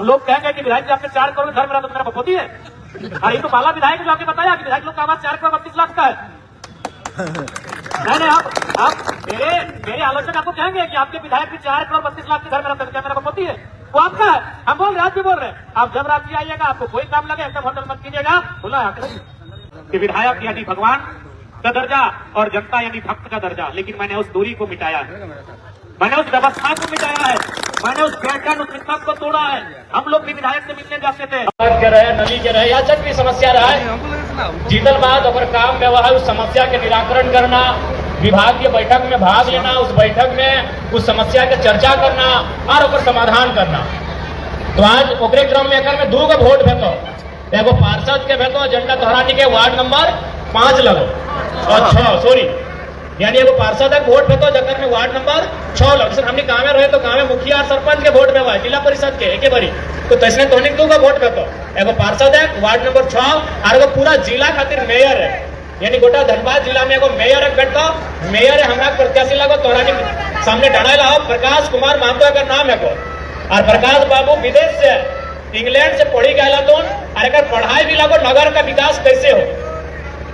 लोग कहेंगे कि विधायक जी आपने 4 करोड़ घर मेरा तो मेरा बपोती है। हाँ, ये तो बाला विधायक जो आपने बताया कि विधायक लोग का आवाज 4 करोड़ 32 लाख का है। नहीं, आप मेरे आलोचक आपको कहेंगे कि आपके विधायक भी 4 करोड़ 32 लाख के घर मेरा बपोती है, वो आपका है। हम बोल रहे हैं, आज भी बोल रहे हैं, आप जब रात्रि आइएगा, आपको कोई काम लगे एकदम होटल मत कीजिएगा, बोला कि विधायक यानी भगवान का दर्जा और जनता यानी भक्त का दर्जा। लेकिन मैंने उस दूरी को मिटाया है, मैंने उस व्यवस्था को मिटाया है, मैंने उस पैटर्न उस मिथक को तोड़ा है। हम लोग भी विधायक से मिलने जाते थे, के रहे नली के रहे या जब भी समस्या रहा है, जीतल बाद अगर काम में वह उस समस्या के निराकरण करना, विभाग की बैठक में भाग लेना, उस बैठक में उस समस्या के चर्चा करना और ओकर समाधान करना। तो आज ओकरे क्रम में एकर में 2 गो वोट भेतो, एगो पार्षद के भेतो झंडा तोहरानी के वार्ड नंबर 5 लगो और 6 सॉरी यानी एगो पार्षद एक वोट भेतो जकर में वार्ड नंबर 6 लग। जैसे हमने गाँव में रहे तो गाँव में मुखिया और सरपंच के वोट भेवा जिला परिषद के एक बारी, तो तैसने तोहनी 2 गो वोट भेतो, एगो पार्षद एक वार्ड नंबर 6 और एगो पूरा जिला खातिर मेयर है, यानी गोटा धनबाद जिला में एगो मेयर एक बैठो, मेयर है हमरा प्रत्याशी लगो तोहरानी सामने डाला हो प्रकाश कुमार महतो का नाम है को। और प्रकाश बाबू विदेश से इंग्लैंड से पढ़ी गया तो अगर पढ़ाई भी लगो नगर का विकास कैसे हो,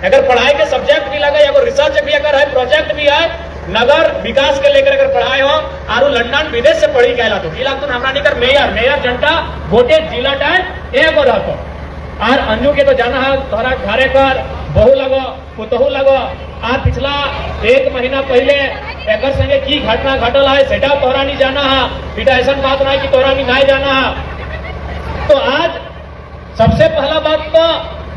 अगर पढ़ाई के सब्जेक्ट भी लगे, अगर रिसर्च भी अगर है, प्रोजेक्ट भी है, नगर विकास के लेकर अगर पढ़ाई हो और लंदन विदेश से पढ़ी गया तो हमरा निकर मेयर जनता वोटे जिला टाइम एगो रहतो। और अंजू के तो जाना है तोहरा घरे कर बहू लगो पुतहू लगो। आज पिछला 1 महीना पहले एक संगे की घटना घटल है सेटा तोहरा नहीं जाना है, बेटा ऐसा बात नहीं कि तोहरा नहीं जाना है। तो आज सबसे पहला बात तो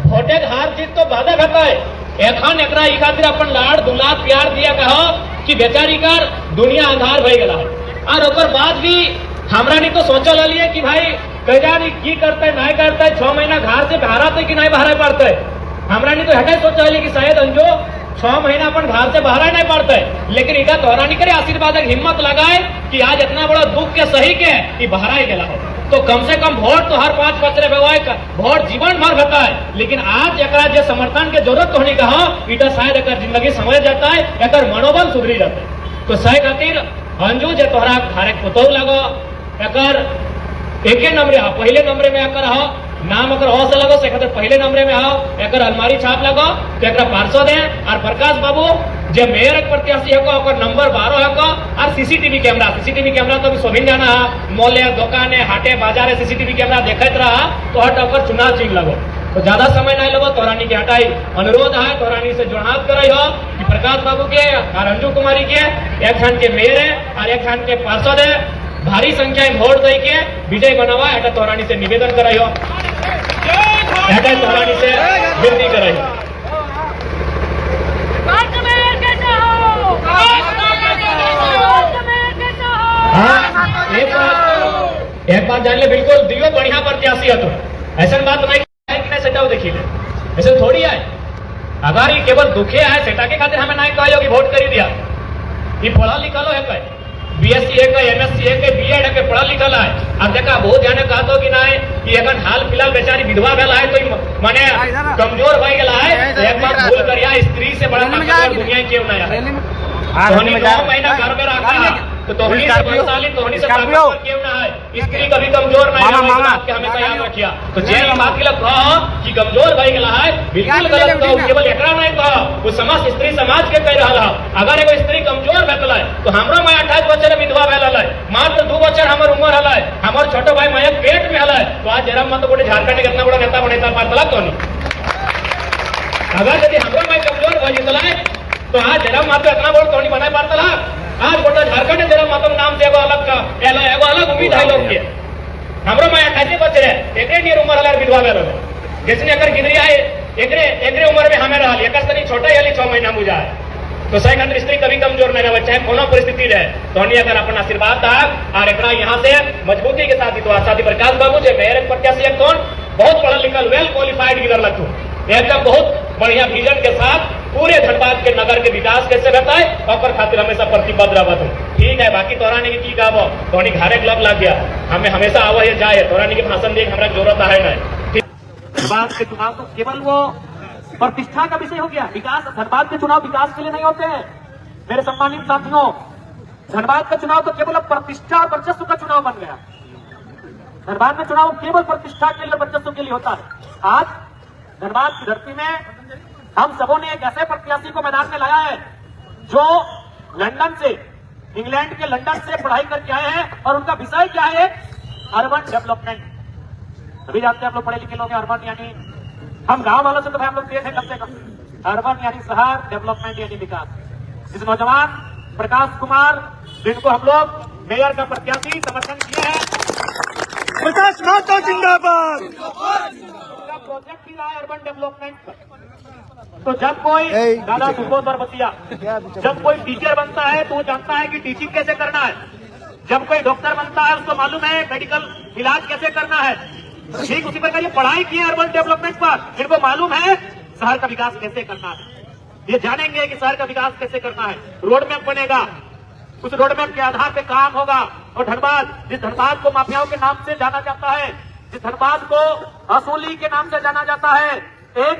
वोटे हार जीत तो बाधा घटा है, एखन एकरा ई खातिर अपन लाड़ दुलार प्यार दिया कहो कि बेचारी कर दुनिया आधार भई गेला है। और ओकर बाद भी हमरा नहीं तो सोचल लिए कि भाई कजानी की करते नहीं करते, 6 महीना घर से बाहर आते कि नहीं बाहर पड़ते। हमरा नहीं तो हटे सोचल कि शायद अंजो 6 महीना अपन घर से बाहर नहीं पड़ते, लेकिन इधर तोहरा नहीं करे आशीर्वाद हिम्मत लगाए कि आज इतना बड़ा दुख के सही के कि बाहर ही गेला हो। तो कम से कम वोट तो हर 5 पचरे व्यवहार वोट जीवन भर होता है, लेकिन आज एक जो समर्थन के जरूरत होने का इटा शायद एक जिंदगी समझ जाता है, एक मनोबल सुधरी जाता है। तो सही खातिर अंजू जो तोहरा घर पुतहू लगो एक नंबरे हो, पहले नंबरे में एकर हो नाम अगर हो से लगो से खातिर पहले नंबरे में हो, एकर अलमारी छाप लगो तो एक पार्षद है। और प्रकाश बाबू जो मेयर प्रत्याशी है नंबर 12 है। और सीसीटीवी कैमरा तो सोभिन जाना है, मॉल दुकान हाटे बाजार सीसीटीवी कैमरा देखते रहा तो हट ओकर चुनाव चिन्ह लगो। तो ज्यादा समय नहीं लगो, तोहरानी के हटाई अनुरोध है, तोहरानी से जोड़ात करे हो कि प्रकाश बाबू के और अंजू कुमारी के एक खान के मेयर है और एक खान के पार्षद है, भारी संख्या में वोट दे के विजय बनावा एटा तोहरानी से निवेदन कराई हो, एटा तोहरानी से विनती कराई हो। एक बात जान ले, बिल्कुल दियो बढ़िया प्रत्याशी है तो ऐसा बात नहीं सेटाओ देखी ले, ऐसे थोड़ी है। अगर ये केवल दुखे है सेटा के खातिर हमें नहीं कहो कि वोट करी दिया, ये पढ़ा लिखा लो है कहे बीएससी है एमएससी है बीएड है पढ़ा लिखल है। अब देखा बहुत ध्यान कहा तो कि नहीं कि अगर हाल फिलहाल बेचारी विधवा गला है तो माने कमजोर हो गया है, एक बार भूल कर स्त्री से बड़ा दुनिया क्यों नहीं है। 9 महीना घर में रखा तो तोहनी से बलशाली तोहनी से ताकतवर क्यों ना है, स्त्री कभी कमजोर नहीं है, बात के हमेशा याद रखिया। तो जे बात के लिए कहो कि कमजोर भई गेला है बिल्कुल गलत कहो, केवल एकरा नहीं कहो, वो समस्त स्त्री समाज के कह रहा है। अगर एगो स्त्री कमजोर भेटल है तो हमरो मैं 28 बच्चे विधवा भेल है, मात्र 2 बच्चे हमर उम्र हल है, हमर छोटो भाई मैं पेट में हल है। तो आज जरा मत गोटे झारखंड के इतना बड़ा नेता बनेता पारतला तो नहीं। अगर यदि हमरो मैं कमजोर भई गेला है तो आज जरा मात्र इतना बड़ा तो नहीं बना पारतला। आज गोटा झारखंड जरा मातम नाम से एगो अलग उम्मीद है लोग के। हमरो मैं 28 बच्चे रहे एकरे नियर उम्र हल विधवा भेल है, जैसे अगर गिदरी आए एकरे उम्र में हमें रहल एक तनी छोटा याली 6 महीना मुझा है। तो सही खातिर स्त्री कभी कमजोर नहीं रहे, चाहे कोनो परिस्थिति रहे। तो अगर अपन आशीर्वाद दा और एक यहाँ से मजबूती के साथ तो साथी प्रकाश बाबू जो मेयर प्रत्याशी कौन बहुत पढ़ा लिखल वेल क्वालिफाइड गिरल लगू एकदम बहुत बढ़िया विजन के साथ पूरे धनबाद के नगर के विकास कैसे रहता है और खातिर हमेशा प्रतिबद्ध रहत हूँ। ठीक है, बाकी तोहरानी के की गावो तोहनी घरे क्लब लग गया, हमें हमेशा आवा ये जाए तोहरानी के भाषण देख हमारा जरूरत है नहीं। धनबाद के चुनाव तो केवल वो प्रतिष्ठा का विषय हो गया, विकास धनबाद के चुनाव विकास के लिए नहीं होते हैं मेरे सम्मानित साथियों। धनबाद का चुनाव तो केवल प्रतिष्ठा और वर्चस्व का चुनाव बन गया। धनबाद में चुनाव केवल प्रतिष्ठा के लिए, वर्चस्व के लिए होता है। आज धनबाद की धरती में हम सबों ने एक ऐसे प्रत्याशी को मैदान में लाया है जो लंदन से, इंग्लैंड के लंदन से पढ़ाई करके आए हैं और उनका विषय क्या है? Urban development. अभी जानते हैं आप लोग पढ़े लिखे लोग हैं, अर्बन यानी हम गांव वालों से तो भाई हम लोग थे कम से कम। अर्बन यानी शहर, डेवलपमेंट यानी विकास। इस नौजवान प्रकाश कुमार जिनको हम लोग मेयर का प्रत्याशी समर्थन किए हैं, प्रकाश माता जिंदाबाद। उनका प्रोजेक्ट भी रहा है अर्बन डेवलपमेंट का। तो जब कोई दादा सुबोध और बतिया, जब कोई टीचर बनता है तो वो जानता है कि टीचिंग कैसे करना है। जब कोई डॉक्टर बनता है उसको मालूम है मेडिकल इलाज कैसे करना है। ठीक उसी प्रकार ये पढ़ाई की है अर्बन डेवलपमेंट पर। इनको मालूम है शहर का विकास कैसे करना है। ये जानेंगे कि शहर का विकास कैसे करना है। रोड मैप बनेगा, उस रोड मैप के आधार पे काम होगा। और धनबाद, जिस धनबाद को माफियाओं के नाम से जाना जाता है, जिस धनबाद को असोली के नाम से जाना जाता है, एक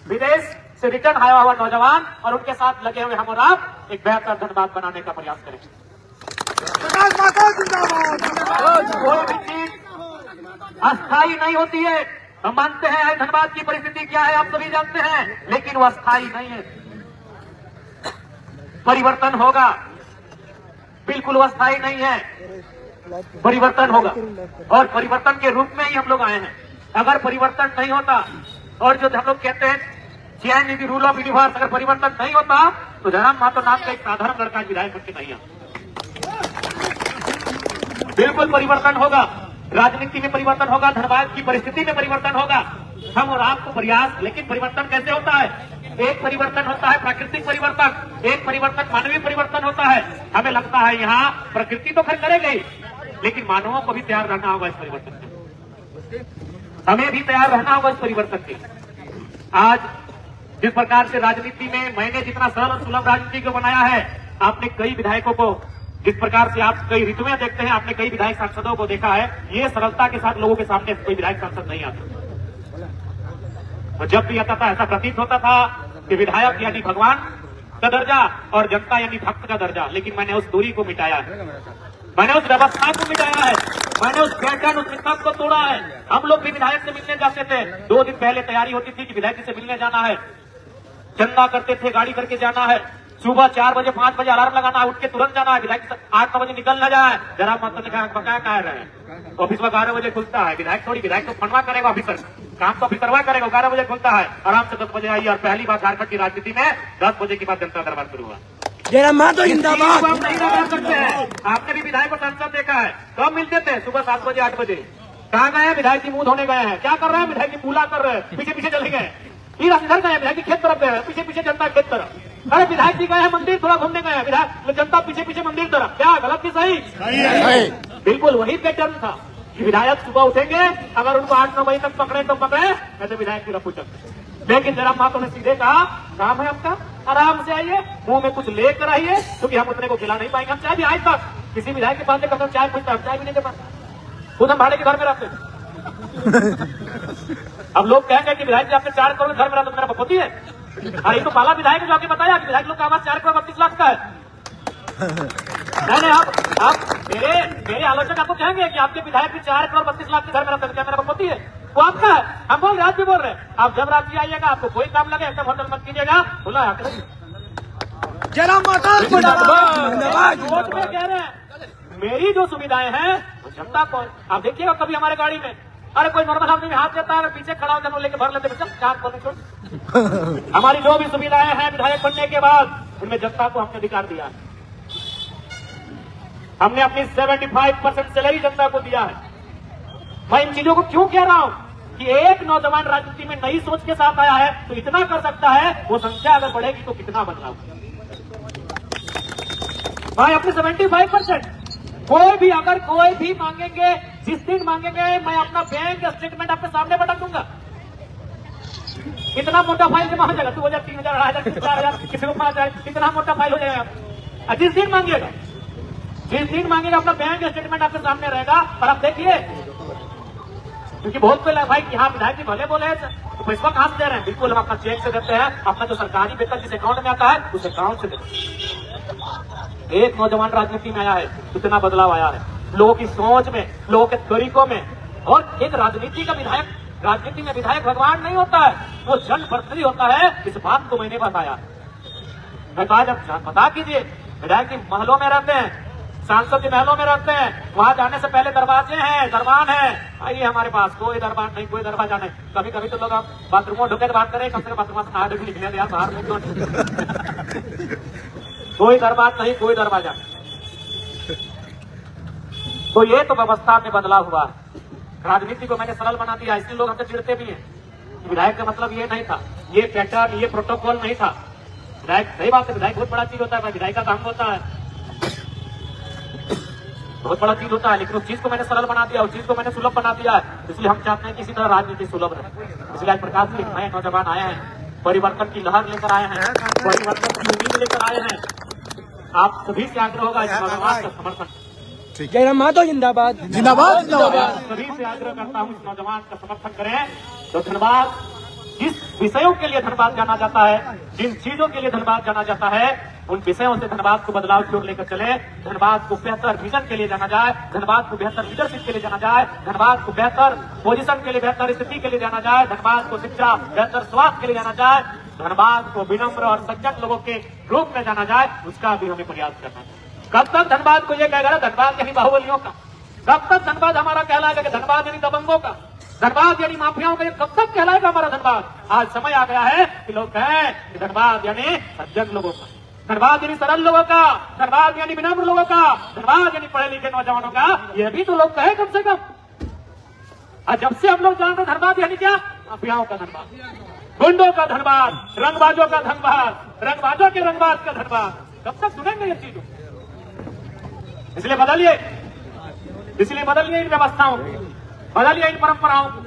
विदेश से रिटर्न आया हुआ नौजवान और उनके साथ लगे हुए हम और आप एक बेहतर धनबाद बनाने का प्रयास करेंगे। प्रकाश माता जिंदाबाद। कोई भी चीज अस्थायी नहीं होती है। हम मानते हैं आज धनबाद की परिस्थिति क्या है आप सभी जानते हैं, लेकिन वो अस्थायी नहीं है। परिवर्तन होगा, बिल्कुल वो अस्थायी नहीं है। परिवर्तन होगा और परिवर्तन के रूप में ही हम लोग आए हैं। अगर परिवर्तन नहीं होता और जो हम लोग कहते हैं change in the rule of universe, अगर परिवर्तन नहीं होता तो जयराम महतो नाम का एक साधारण लड़का विधायक बनके नहीं आता। बिल्कुल परिवर्तन होगा, राजनीति में परिवर्तन होगा, धनबाद की परिस्थिति में परिवर्तन होगा। हम और आपको प्रयास, लेकिन परिवर्तन कैसे होता है? एक परिवर्तन होता है प्राकृतिक परिवर्तन, एक परिवर्तन मानवीय परिवर्तन होता है। हमें लगता है यहाँ प्रकृति तो खैर करेगी, लेकिन मानवों को भी तैयार रहना होगा इस परिवर्तन के। हमें भी तैयार रहना होगा इस परिवर्तन के। आज जिस प्रकार से राजनीति में मैंने जितना सरल और सुलभ राजनीति को बनाया है, आपने कई विधायकों को, जिस प्रकार से आप कई ऋतुएं देखते हैं, आपने कई विधायक सांसदों को देखा है, ये सरलता के साथ लोगों के सामने कोई विधायक सांसद नहीं आता। और जब भी आता था ऐसा प्रतीत होता था कि विधायक यानी भगवान का दर्जा और जनता यानी भक्त का दर्जा। लेकिन मैंने उस दूरी को मिटाया है, मैंने उस व्यवस्था को मिटाया है, मैंने उस पैटर्न, उस मिथक को तोड़ा है। हम लोग भी विधायक से मिलने जाते थे, 2 दिन पहले तैयारी होती थी कि विधायक से मिलने जाना है, चंदा करते थे, गाड़ी करके जाना है, सुबह 4 बजे 5 बजे अलार्म लगाना है, उठ के तुरंत जाना है। विधायक 8-9 बजे निकल न जाए। जरा महतो ने कहा क्या कह रहे हैं, ऑफिस में 11 बजे खुलता है। विधायक थोड़ी, विधायक तो फंडवा करेगा, ऑफिसर काम तो ऑफिसरवा करेगा। 11 बजे खुलता है, आराम से 10 बजे आइए। और पहली बार झारखंड की राजनीति में 10 बजे के बाद जनता दरबार शुरू हुआ। जयराम महतो जिंदाबाद। आप नहीं लगा सकते हैं। आपने भी विधायक को सांसद देखा है, कब मिलते थे? सुबह 7 बजे 8 बजे। कहाँ गए हैं? विधायक जी मुंह धोने गए हैं। क्या कर रहे हैं? विधायक जी पूला कर रहे हैं, पीछे पीछे चले गए। इधर गए, विधायक जी खेत तरफ गए, पीछे पीछे जनता खेत तरफ। अरे विधायक जी गए हैं मंदिर, थोड़ा घूमने गए हैं, विधायक जनता पीछे पीछे मंदिर तरफ। क्या गलत की सही? बिल्कुल वही पैटर्न था कि विधायक सुबह उठेंगे, अगर उनको 8-9 बजे तक पकड़े तो पकड़े, ऐसे विधायक की रफू चलते। लेकिन जयराम महतो ने सीधे कहा काम है आपका, आराम से आइए, मुंह में कुछ लेकर आइए, क्योंकि हम उतने को खिला नहीं पाएंगे। हम चाय भी आज तक किसी विधायक के पास जाकर चाय पूछता है, चाय भी नहीं दे पाते, खुद हम भाड़े के घर में रहते। अब लोग कहेंगे कि विधायक जी आपने 4 करोड़ घर में रहते, मेरा बपोती है। अरे तो पाला विधायक है जो आपने बताया कि विधायक लोग का आवाज 4 करोड़ 32 लाख का है। नहीं, आप मेरे आलोचक आपको कहेंगे कि आपके विधायक भी 4 करोड़ 32 लाख के घर में रहते हैं, क्या मेरा बपोती है? वो आपका है। हम बोल रहे, आज भी बोल रहे हैं, आप जब रात आइएगा, आपको कोई काम लगे एकदम होटल मत कीजिएगा, खुला आकर जयराम महतो जिंदाबाद। वोट में कह रहे हैं मेरी जो सुविधाएं हैं वो जनता को। आप देखिएगा कभी हमारे गाड़ी में, अरे कोई नॉर्मल आदमी में हाथ देता है, पीछे खड़ा होकर लेके भर लेते, चार बोलने छोड़। हमारी जो भी सुविधाएं हैं विधायक बनने के बाद, उनमें जनता को हमने अधिकार दिया है। हमने अपनी 75% सैलरी जनता को दिया है। मैं इन चीजों को क्यों कह रहा हूं कि एक नौजवान राजनीति में नई सोच के साथ आया है तो इतना कर सकता है, वो संख्या अगर बढ़ेगी तो कितना बदलाव। भाई अपने 75% कोई भी अगर कोई भी मांगेंगे, जिस दिन मांगेंगे, मैं अपना बैंक स्टेटमेंट आपके सामने बता दूंगा। इतना मोटा फाइल जमा हो जाएगा, 2000 3000 2000 4000 किसी को 5000, इतना मोटा फाइल हो जाएगा। जिस दिन मांगेगा, जिस दिन मांगेगा, अपना बैंक स्टेटमेंट आपके सामने रहेगा। और आप देखिए, क्योंकि बहुत पहले भाई कि हाँ विधायक जी भले बोले तो पैसा कहां से दे रहे हैं? बिल्कुल हम अपना चेक से देते हैं, अपना जो सरकारी वेतन जिस अकाउंट में आता है उस अकाउंट से देते हैं। एक नौजवान राजनीति में आया है, कितना बदलाव आया है लोगों की सोच में, लोगों के तरीकों में। और एक राजनीति में विधायक भगवान नहीं होता है, वो जन प्रतिनिधि होता है। इस बात को मैंने बताया। मैं कहा जब बता कीजिए, विधायक की महलों में रहते हैं, सांसद के महलों में रहते हैं, वहां जाने से पहले दरवाजे हैं, दरबान है। आइए हमारे पास कोई दरबान नहीं, कोई दरवाजा नहीं। कभी कभी तो लोग आप बाथरूमों ढुके बात करें, कम से कम बाथरूम से नहा ढुके निकले यार बाहर में क्यों कोई दरबार नहीं, कोई दरवाजा। तो ये तो व्यवस्था में बदलाव हुआ है। राजनीति को मैंने सरल बना दिया, इसलिए लोग हमसे चिढ़ते भी हैं। विधायक का मतलब ये नहीं था, ये पैटर्न, ये प्रोटोकॉल नहीं था। विधायक, सही बात है, विधायक बहुत बड़ा चीज होता है, विधायक का काम होता है, बहुत बड़ा चीज होता है। लेकिन उस चीज को मैंने सरल बना दिया, उस चीज को मैंने सुलभ बना दिया है। इसलिए हम चाहते हैं कि इसी तरह राजनीति सुलभ रहे। इसलिए आज प्रकाश जी नए नौजवान आए हैं, परिवर्तन की लहर लेकर आए हैं, परिवर्तन की उम्मीद लेकर आए हैं। आप सभी से आग्रह होगा इस नौजवान का समर्थन। जयराम माधव जिंदाबाद। जिंदाबाद जिंदाबाद। सभी से आग्रह करता हूँ इस नौजवान का समर्थन करें। तो धनबाद, जिस विषयों के लिए धनबाद जाना जाता है, जिन चीजों के लिए धनबाद जाना जाता है, उन विषयों से धनबाद को बदलाव की ओर लेकर चले। धनबाद को बेहतर विजन के लिए जाना जाए, धनबाद को बेहतर लीडरशिप के लिए जाना जाए, धनबाद को बेहतर पोजीशन के लिए, बेहतर स्थिति के लिए जाना जाए, धनबाद को शिक्षा, बेहतर स्वास्थ्य के लिए जाना जाए, धनबाद को विनम्र और सज्जन लोगों के रूप में जाना जाए। उसका भी हमें प्रयास करना है। कब तक धनबाद को ये कहेगा धनबाद यानी बाहुबलियों का? कब तक धनबाद हमारा कहलाएगा कि धनबाद यानी दबंगों का, धनबाद यानी माफियाओं का? कब तक कहलाएगा हमारा धनबाद? आज समय आ गया है कि लोग कहें कि धनबाद यानी सज्जन लोगों का, धनबाद यानी सरल लोगों का, धनबाद यानी विनम्र लोगों का, धनबाद यानी पढ़े लिखे नौजवानों का। यह भी तो लोग कहे कम से कम। और जब से हम लोग जानते धनबाद यानी क्या? माफियाओं का धनबाद, गुंडों का धनबाद, रंगबाजों का धनबाद, रंगबाजों के रंगबाज का धनबाद। कब तक सुनेंगे ये चीजों? इसलिए बदलिए इन व्यवस्थाओं को, बदलिए इन परंपराओं को।